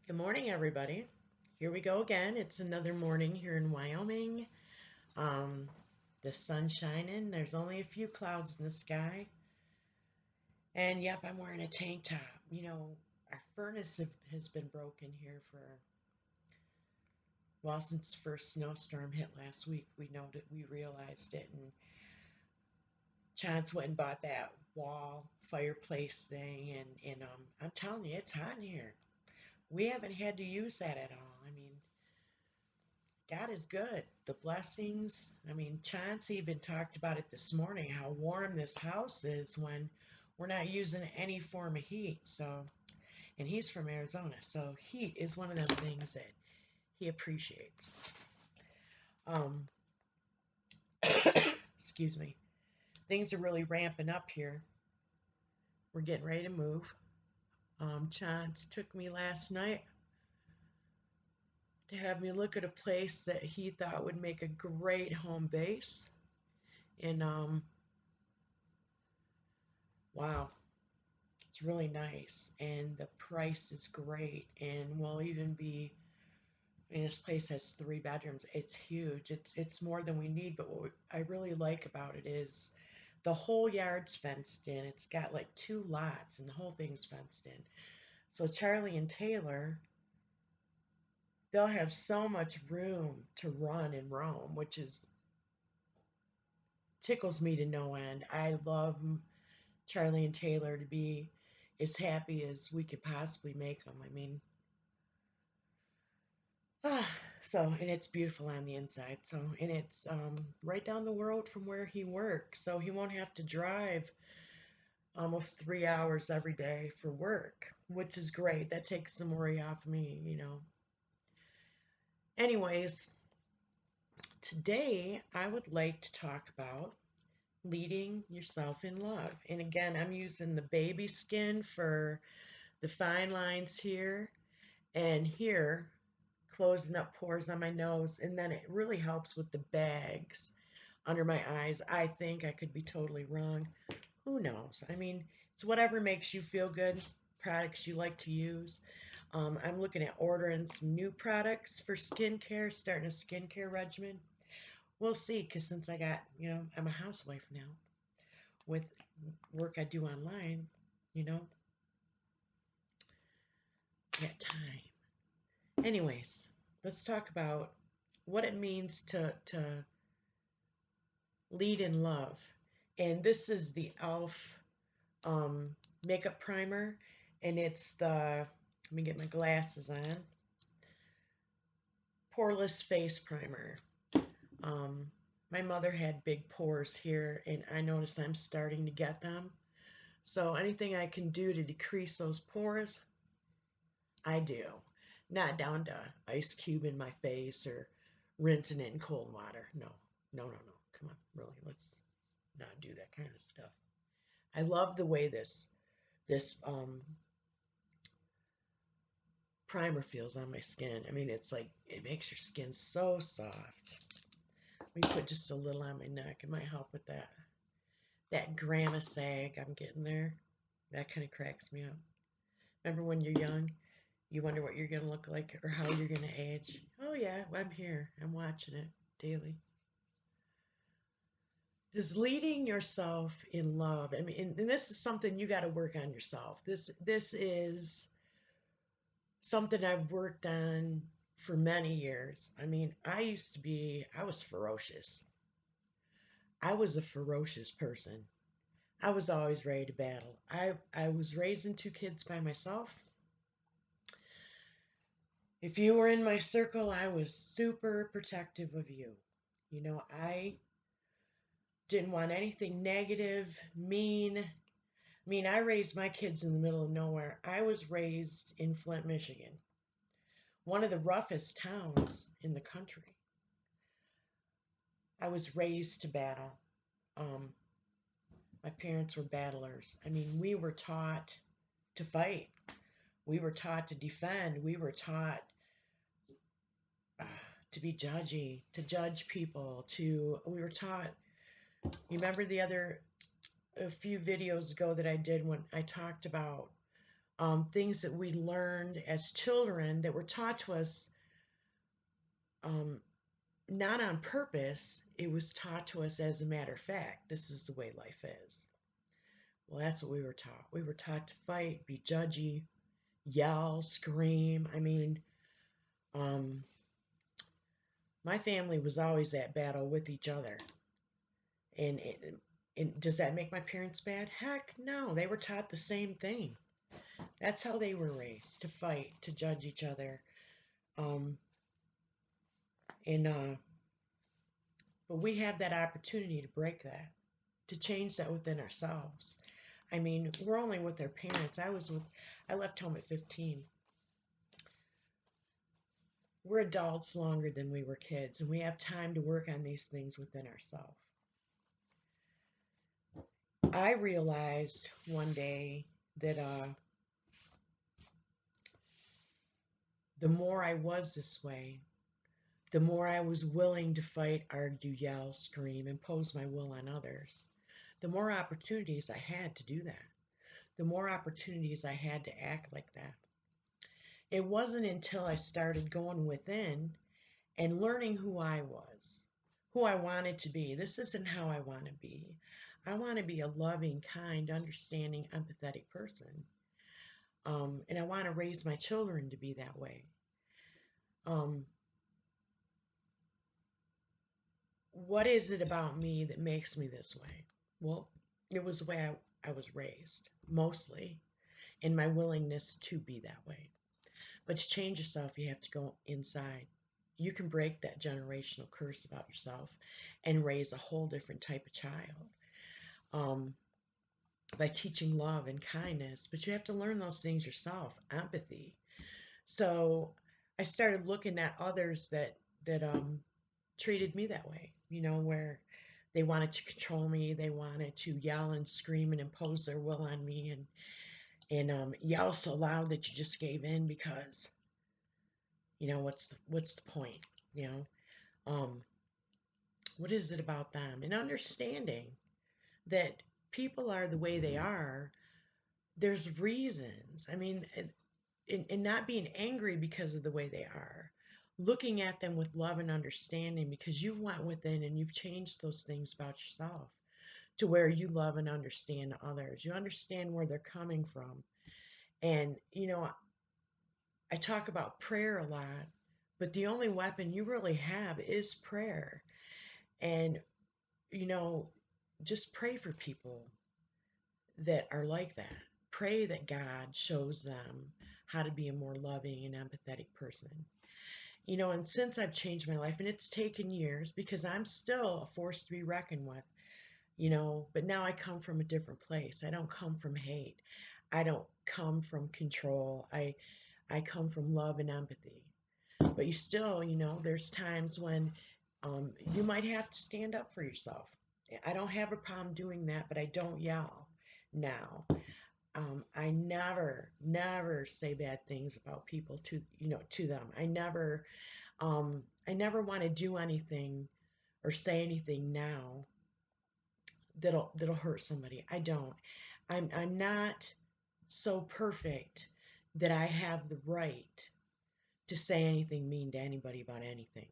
Good morning, everybody. Here we go again. It's another morning here in Wyoming. Um, the sun's shining. There's only a few clouds in the sky. And yep, I'm wearing a tank top. Our furnace has been broken here well, since the first snowstorm hit last week. We realized it, and Chance went and bought that wall fireplace thing. And I'm telling you, it's hot in here. We haven't had to use that at all. I mean, God is good. The blessings. I mean, Chauncey even talked about it this morning, how warm this house is when we're not using any form of heat. So, and he's from Arizona, so heat is one of them things that he appreciates. Um, excuse me. Things are really ramping up here. We're getting ready to move. Chance took me last night to have me look at a place that he thought would make a great home base. And wow, it's really nice, and the price is great, and will even be. I mean, this place has 3 bedrooms. It's huge. It's more than we need. But what I really like about it is the whole yard's fenced in. It's got like 2 lots, and the whole thing's fenced in. So Charlie and Taylor, they'll have so much room to run and roam, which is tickles me to no end. I love Charlie and Taylor to be as happy as we could possibly make them. I mean, Ah, and it's beautiful on the inside. And it's right down the road from where he works. So he won't have to drive almost 3 hours every day for work, which is great. That takes some worry off me. Anyways, today I would like to talk about leading yourself in love. And again, I'm using the baby skin for the fine lines here and here, closing up pores on my nose, and then it really helps with the bags under my eyes. I think I could be totally wrong. Who knows? I mean, it's whatever makes you feel good, products you like to use. I'm looking at ordering some new products for skincare, starting a skincare regimen. We'll see, because since I'm a housewife now with work I do online, you know, I got time. Anyways, let's talk about what it means to lead in love. And this is the e.l.f. um, makeup primer, and it's let me get my glasses on, poreless face primer. Um, my mother had big pores here, and I noticed I'm starting to get them. So anything I can do to decrease those pores, I do. Not down to ice cube in my face or rinsing it in cold water. No, no, no, no. Come on, really, let's not do that kind of stuff. I love the way this primer feels on my skin. I mean, it's like it makes your skin so soft. Let me put just a little on my neck. It might help with that grandma sag I'm getting there. That kind of cracks me up. Remember when you're young, you wonder what you're gonna look like or how you're gonna age. Oh yeah, well, I'm here. I'm watching it daily. Does leading yourself in love? I mean, and this is something you got to work on yourself. This is something I've worked on for many years. I mean, I was ferocious. I was a ferocious person. I was always ready to battle. I was raising 2 kids by myself. If you were in my circle, I was super protective of you. I didn't want anything negative, mean. I mean, I raised my kids in the middle of nowhere. I was raised in Flint, Michigan, one of the roughest towns in the country. I was raised to battle. Um, my parents were battlers. I mean, we were taught to fight. We were taught to defend. We were taught uh, to be judgy, to judge people. We were taught. You remember a few videos ago that I did when I talked about things that we learned as children that were taught to us, um, not on purpose. It was taught to us as a matter of fact. This is the way life is. Well, that's what we were taught. We were taught to fight, be judgy, yell, scream. I mean, um, my family was always at battle with each other. And, and does that make my parents bad? Heck no. They were taught the same thing. That's how they were raised, to fight, to judge each other. Um, and But we have that opportunity to break that, to change that within ourselves. I mean, we're only with our parents. I left home at 15. We're adults longer than we were kids, and we have time to work on these things within ourselves. I realized one day that the more I was this way, the more I was willing to fight, argue, yell, scream, impose my will on others, the more opportunities I had to do that, the more opportunities I had to act like that. It wasn't until I started going within and learning who I was, who I wanted to be. This isn't how I want to be. I want to be a loving, kind, understanding, empathetic person. And I want to raise my children to be that way. Um, what is it about me that makes me this way? Well, it was the way I was raised, mostly, and my willingness to be that way. But to change yourself, you have to go inside. You can break that generational curse about yourself and raise a whole different type of child, um, by teaching love and kindness. But you have to learn those things yourself, empathy. So I started looking at others that treated me that way, where they wanted to control me, they wanted to yell and scream and impose their will on me, and yell so loud that you just gave in because what's the point? You know, um, what is it about them? And understanding that people are the way they are. There's reasons. I mean, and not being angry because of the way they are, looking at them with love and understanding because you've went within and you've changed those things about yourself to where you love and understand others. You understand where they're coming from. And, I talk about prayer a lot, but the only weapon you really have is prayer. And, you know, just pray for people that are like that. Pray that God shows them how to be a more loving and empathetic person. And since I've changed my life, and it's taken years because I'm still a force to be reckoned with, but now I come from a different place. I don't come from hate. I don't come from control. I come from love and empathy. But you still, there's times when you might have to stand up for yourself. I don't have a problem doing that, but I don't yell now. I never say bad things about people to them. I never want to do anything or say anything now that'll hurt somebody. I don't. I'm not so perfect that I have the right to say anything mean to anybody about anything.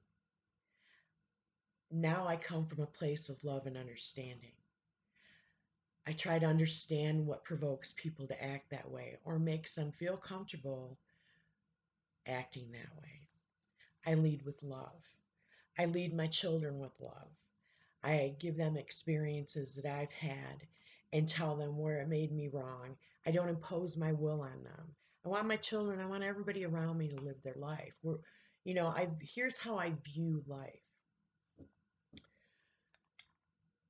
Now I come from a place of love and understanding. I try to understand what provokes people to act that way or makes them feel comfortable acting that way. I lead with love. I lead my children with love. I give them experiences that I've had and tell them where it made me wrong. I don't impose my will on them. I want my children, I want everybody around me to live their life. Here's how I view life.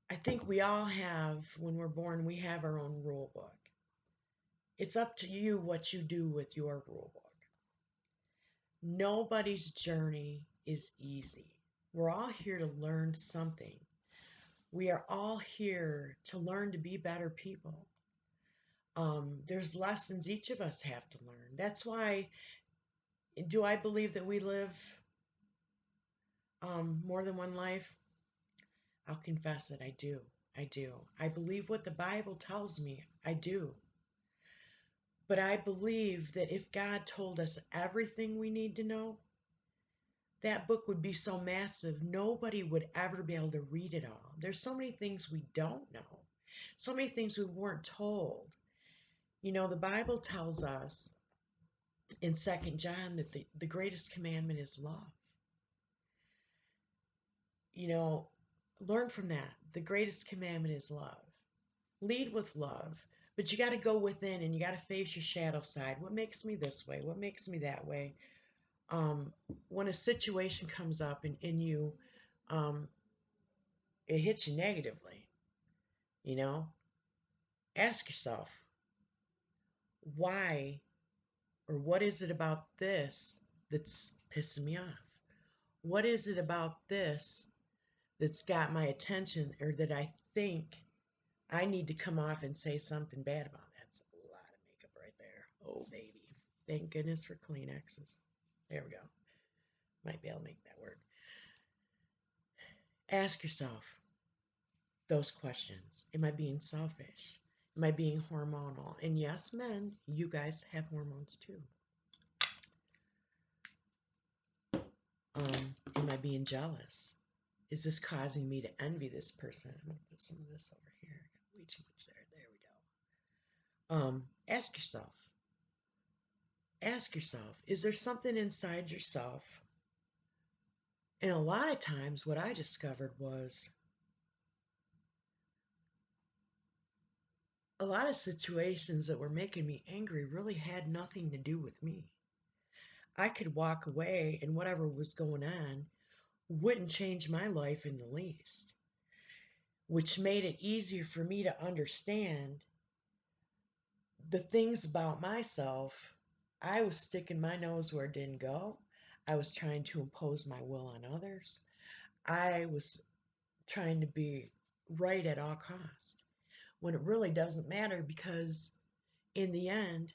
I think we all have, when we're born, we have our own rule book. It's up to you what you do with your rule book. Nobody's journey is easy. We're all here to learn something. We are all here to learn to be better people. There's lessons each of us have to learn. That's why, do I believe that we live more than one life? I'll confess it, I do. I do. I believe what the Bible tells me. I do. But I believe that if God told us everything we need to know, that book would be so massive, nobody would ever be able to read it all. There's so many things we don't know, so many things we weren't told. You know, the Bible tells us in Second John that the greatest commandment is love. You know, learn from that. The greatest commandment is love. Lead with love. But you got to go within and you got to face your shadow side. What makes me this way? What makes me that way? Um, when a situation comes up and you, um, it hits you negatively, you know, ask yourself, why or what is it about this that's pissing me off? What is it about this that's got my attention or that I think I need to come off and say something bad about? That's a lot of makeup right there. Oh, baby. Thank goodness for Kleenexes. There we go. Might be able to make that work. Ask yourself those questions. Am I being selfish? Am I being hormonal? And yes, men, you guys have hormones too. Am I being jealous? Is this causing me to envy this person? I'm going to put some of this over here. I got way too much there. There we go. Ask yourself. Ask yourself, is there something inside yourself? And a lot of times what I discovered was a lot of situations that were making me angry really had nothing to do with me. I could walk away and whatever was going on wouldn't change my life in the least, which made it easier for me to understand the things about myself. I was sticking my nose where it didn't go. I was trying to impose my will on others. I was trying to be right at all costs when it really doesn't matter, because in the end,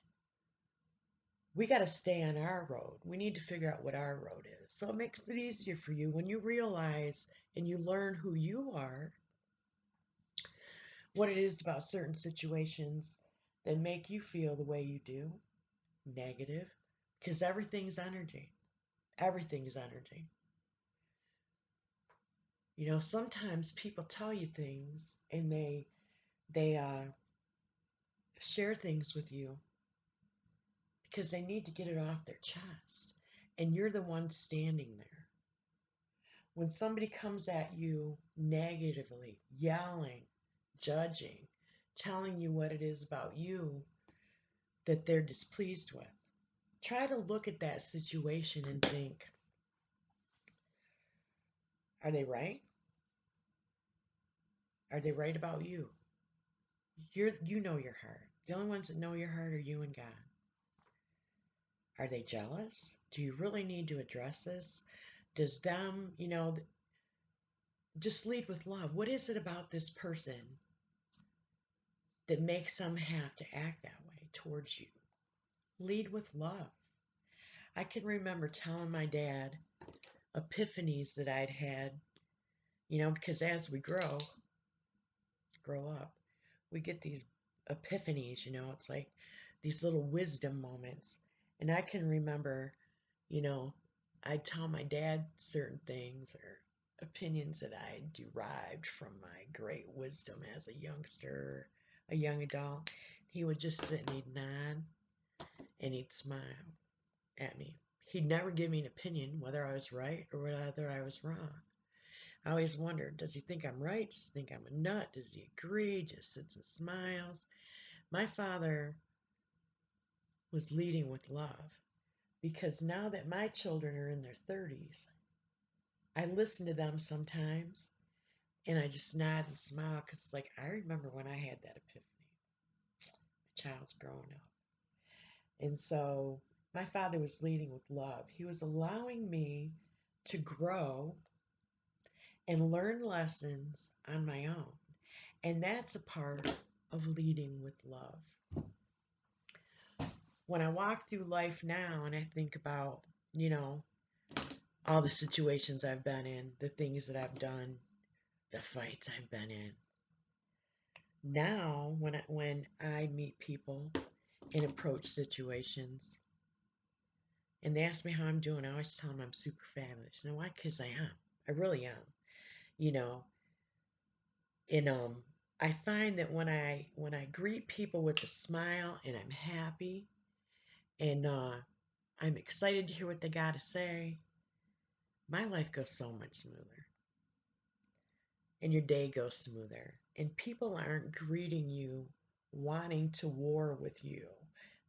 we got to stay on our road. We need to figure out what our road is. So it makes it easier for you when you realize and you learn who you are, what it is about certain situations that make you feel the way you do, negative, because everything's energy. Everything is energy. You know, sometimes people tell you things and they share things with you because they need to get it off their chest, and you're the one standing there. When somebody comes at you negatively, yelling, judging, telling you what it is about you that they're displeased with, try to look at that situation and think, are they right? Are they right about you? You know your heart. The only ones that know your heart are you and God. Are they jealous? Do you really need to address this? Does them, just lead with love. What is it about this person that makes them have to act that way towards you? Lead with love. I can remember telling my dad epiphanies that I'd had, because as we grow up, we get these epiphanies, it's like these little wisdom moments. And I can remember, you know, I'd tell my dad certain things or opinions that I derived from my great wisdom as a youngster, a young adult. He would just sit and he'd nod and he'd smile at me. He'd never give me an opinion whether I was right or whether I was wrong. I always wondered, does he think I'm right? Does he think I'm a nut? Does he agree? Just sits and smiles. My father was leading with love, because now that my children are in their 30s, I listen to them sometimes and I just nod and smile because it's like, I remember when I had that epiphany. My child's growing up. And so my father was leading with love. He was allowing me to grow and learn lessons on my own. And that's a part of leading with love. When I walk through life now and I think about, all the situations I've been in, the things that I've done, the fights I've been in. Now, when I meet people and approach situations. And they ask me how I'm doing. I always tell them I'm super fabulous. You know why? Because I am. I really am. You know, and I find that when I greet people with a smile and I'm happy and I'm excited to hear what they got to say, my life goes so much smoother and your day goes smoother. And people aren't greeting you wanting to war with you.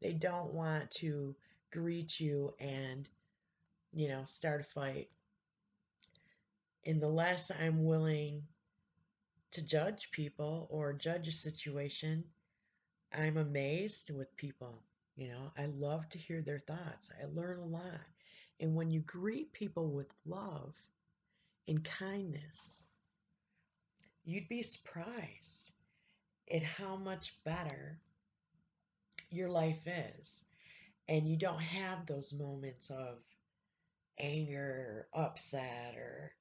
They don't want to greet you and, start a fight. And the less I'm willing to judge people or judge a situation, I'm amazed with people. I love to hear their thoughts. I learn a lot. And when you greet people with love and kindness, you'd be surprised at how much better your life is. And you don't have those moments of anger or upset or,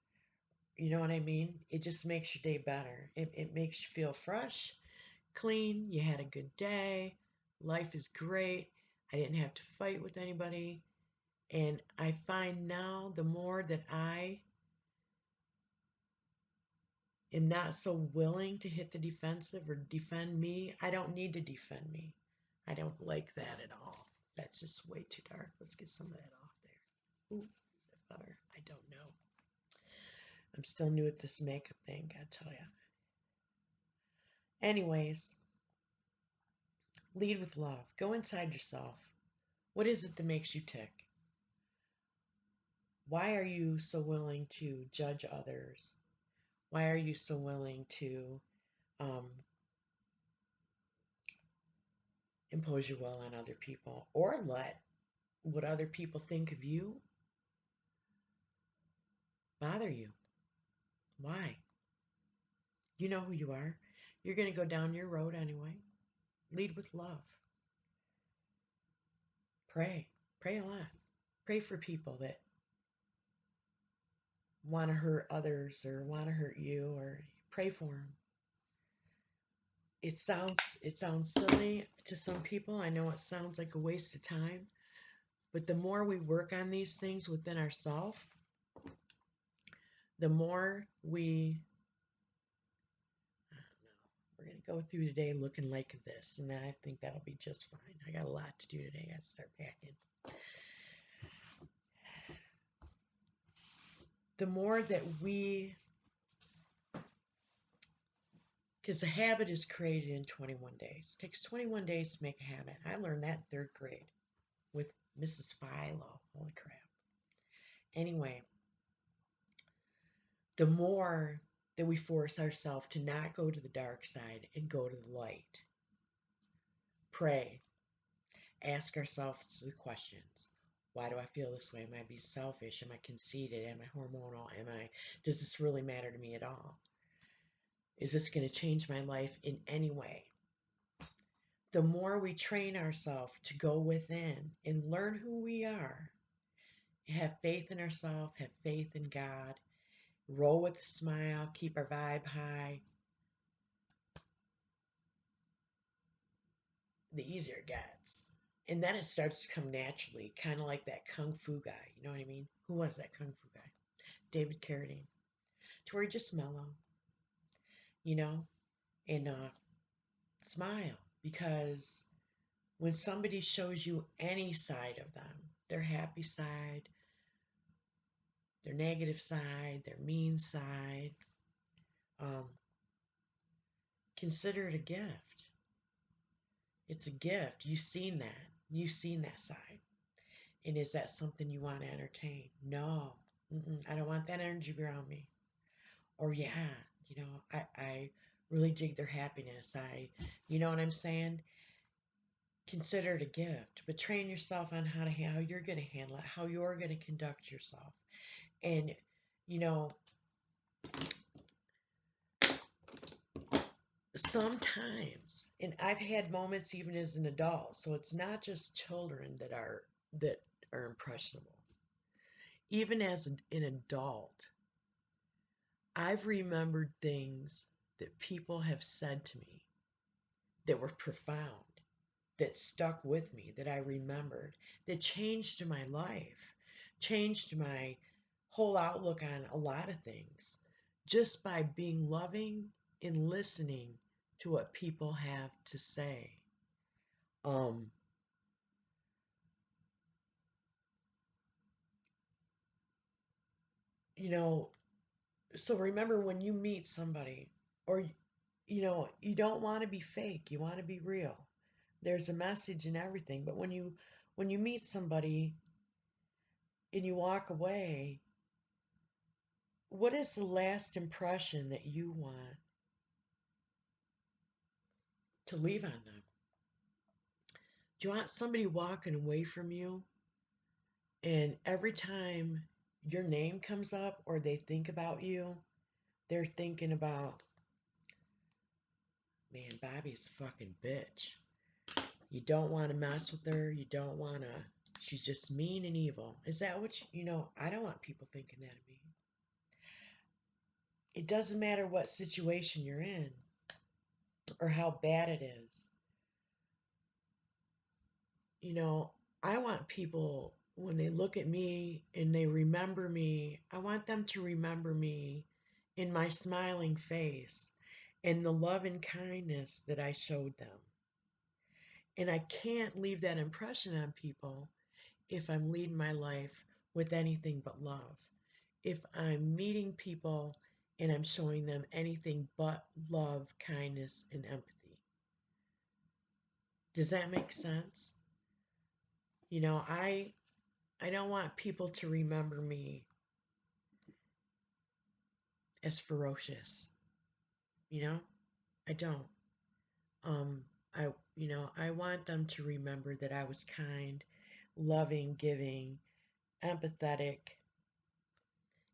you know what I mean? It just makes your day better. It makes you feel fresh, clean. You had a good day. Life is great. I didn't have to fight with anybody. And I find now the more that I am not so willing to hit the defensive or defend me, I don't need to defend me. I don't like that at all. That's just way too dark. Let's get some of that off there. Ooh, is that better? I don't know. I'm still new at this makeup thing, gotta tell you. Anyways, lead with love. Go inside yourself. What is it that makes you tick? Why are you so willing to judge others? Why are you so willing to um, impose your will on other people or let what other people think of you bother you? Why? You know who you are. You're going to go down your road anyway. Lead with love. Pray. Pray a lot. Pray for people that want to hurt others or want to hurt you, or pray for them. It sounds silly to some people. I know it sounds like a waste of time, but the more we work on these things within ourselves, the more we, I don't know, we're going to go through today looking like this, and I think that'll be just fine. I got a lot to do today. I got to start packing. The more that because a habit is created in 21 days. It takes 21 days to make a habit. I learned that in third grade with Mrs. Philo. Holy crap. Anyway, the more that we force ourselves to not go to the dark side and go to the light, pray, ask ourselves the questions. Why do I feel this way? Am I being selfish? Am I conceited? Am I hormonal? Does this really matter to me at all? Is this going to change my life in any way? The more we train ourselves to go within and learn who we are, have faith in ourselves, have faith in God, roll with a smile, keep our vibe high, the easier it gets. And then it starts to come naturally, kind of like that Kung Fu guy. You know what I mean? Who was that Kung Fu guy? David Carradine. To where he just mellow, you know, and smile. Because when somebody shows you any side of them, their happy side, their negative side, their mean side, um, consider it a gift. It's a gift. You've seen that. You've seen that side. And is that something you want to entertain? No. I don't want that energy around me. Or yeah, I really dig their happiness. You know what I'm saying? Consider it a gift, but train yourself on how you're going to handle it, how you're going to conduct yourself. And, you know, sometimes, and I've had moments even as an adult, so it's not just children that are impressionable. Even as an adult, I've remembered things that people have said to me that were profound. that stuck with me, that I remembered, that changed my life, changed my whole outlook on a lot of things, just by being loving and listening to what people have to say. Um, you know, so remember when you meet somebody, or you don't want to be fake, you want to be real. There's a message in everything, but when you meet somebody and you walk away, what is the last impression that you want to leave on them? Do you want somebody walking away from you and every time your name comes up or they think about you, they're thinking about, man, Bobby's a fucking bitch. You don't want to mess with her. You don't want to. She's just mean and evil. Is that what I don't want people thinking that of me. It doesn't matter what situation you're in or how bad it is. You know, I want people, when they look at me and they remember me, I want them to remember me in my smiling face and the love and kindness that I showed them. And I can't leave that impression on people if I'm leading my life with anything but love. If I'm meeting people and I'm showing them anything but love, kindness, and empathy. Does that make sense? I don't want people to remember me as ferocious. You know, I don't. Um, I I want them to remember that I was kind, loving, giving, empathetic,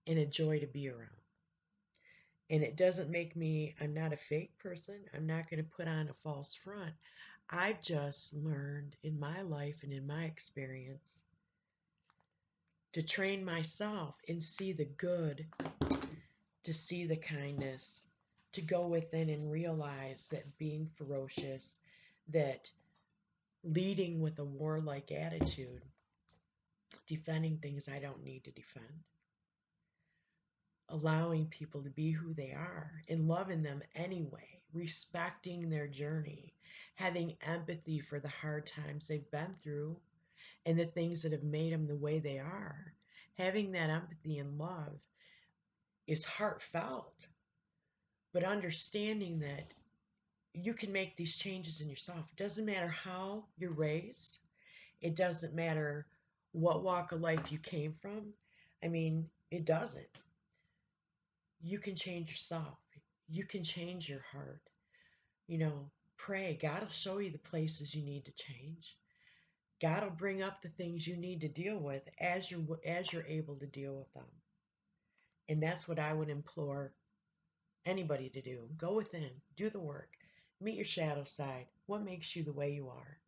and a joy to be around. And it doesn't make me, I'm not a fake person. I'm not going to put on a false front. I've just learned in my life and in my experience to train myself and see the good, to see the kindness, to go within and realize that being ferocious, that leading with a warlike attitude, defending things I don't need to defend, allowing people to be who they are and loving them anyway, respecting their journey, having empathy for the hard times they've been through and the things that have made them the way they are. Having that empathy and love is heartfelt, but understanding that you can make these changes in yourself. It doesn't matter how you're raised, it doesn't matter what walk of life you came from. I mean, it doesn't. You can change yourself. You can change your heart. Pray. God will show you the places you need to change. God will bring up the things you need to deal with as you're able to deal with them. And that's what I would implore anybody to do. Go within, do the work, meet your shadow side. What makes you the way you are?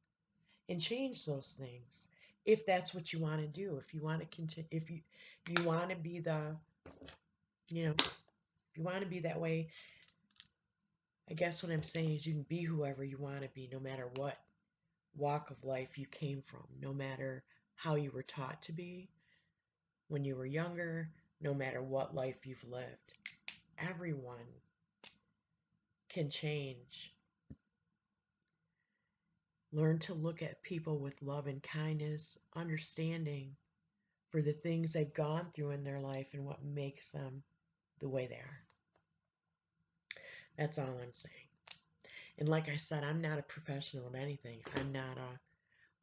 And change those things if that's what you want to do. If you want to continue, if you want to be if you want to be that way, I guess what I'm saying is you can be whoever you want to be, no matter what walk of life you came from, no matter how you were taught to be when you were younger, no matter what life you've lived. Everyone can change. Learn to look at people with love and kindness, understanding for the things they've gone through in their life and what makes them the way they are. That's all I'm saying. And like I said, I'm not a professional in anything. I'm not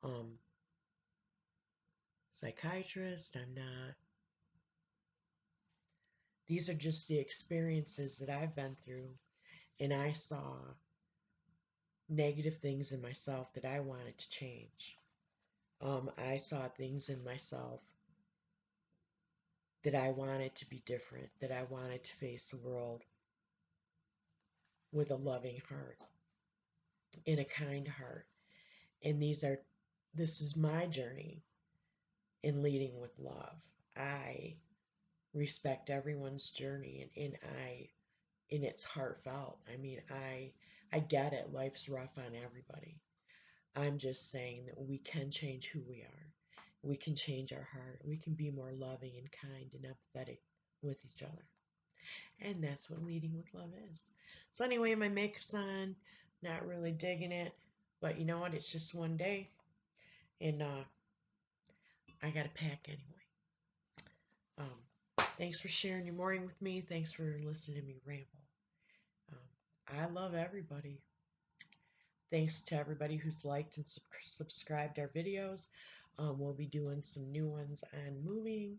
a psychiatrist. I'm not. These are just the experiences that I've been through, and I saw negative things in myself that I wanted to change. I saw things in myself that I wanted to be different, that I wanted to face the world with a loving heart and a kind heart. And this is my journey in leading with love. I respect everyone's journey and it's heartfelt. I mean, I get it. Life's rough on everybody. I'm just saying that we can change who we are. We can change our heart. We can be more loving and kind and empathetic with each other. And that's what leading with love is. So anyway, my makeup's on. Not really digging it. But you know what? It's just one day. And I got to pack anyway. Thanks for sharing your morning with me. Thanks for listening to me ramble. I love everybody. Thanks to everybody who's liked and subscribed our videos. We'll be doing some new ones on moving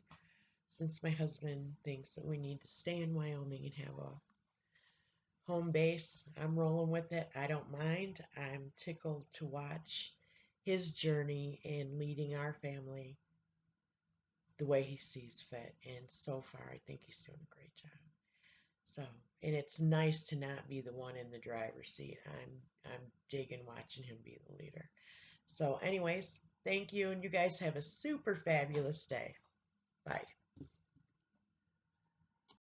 since my husband thinks that we need to stay in Wyoming and have a home base. I'm rolling with it. I don't mind. I'm tickled to watch his journey in leading our family the way he sees fit. And so far, I think he's doing a great job. So, and it's nice to not be the one in the driver's seat. I'm digging watching him be the leader. So, anyways, thank you, and you guys have a super fabulous day. Bye.